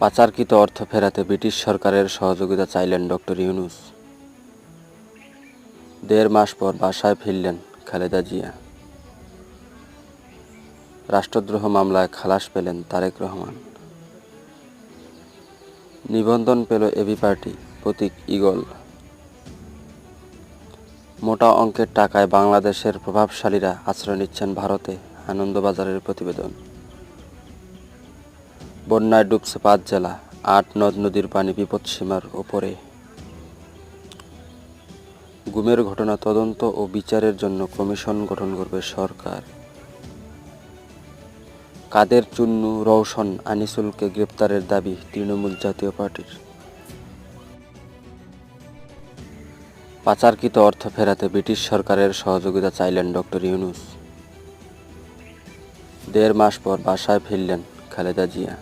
পাচারকৃত অর্থ ফেরাতে ব্রিটিশ সরকারের সহযোগিতা চাইলেন ডক্টর ইউনূস। ১.৫ মাস পর বাসায় ফিরলেন খালেদা জিয়া। রাষ্ট্রদ্রোহ মামলায় খালাস পেলেন তারেক রহমান। নিবন্ধন পেল এবি পার্টি, প্রতীক ঈগল। মোটা অঙ্কের টাকায় বাংলাদেশের প্রভাবশালীরা আশ্রয় নিচ্ছেন ভারতে, আনন্দবাজারের প্রতিবেদন। বন্যায় ডুবছে ৫ জেলা, ৮ নদ-নদীর পানি বিপৎসীমার ওপরে। গুমের ঘটনা তদন্ত ও বিচারের জন্য কমিশন গঠন করবে সরকার। কাদের চুন্নু, রওশন, আনিসুলকে গ্রেপ্তারের দাবি তৃণমূল জাতীয় পার্টির। পাচারকৃত অর্থ ফেরাতে ব্রিটিশ সরকারের সহযোগিতা চাইলেন ডক্টর ইউনূস। ১.৫ মাস পর বাসায় ফিরলেন খালেদা জিয়া।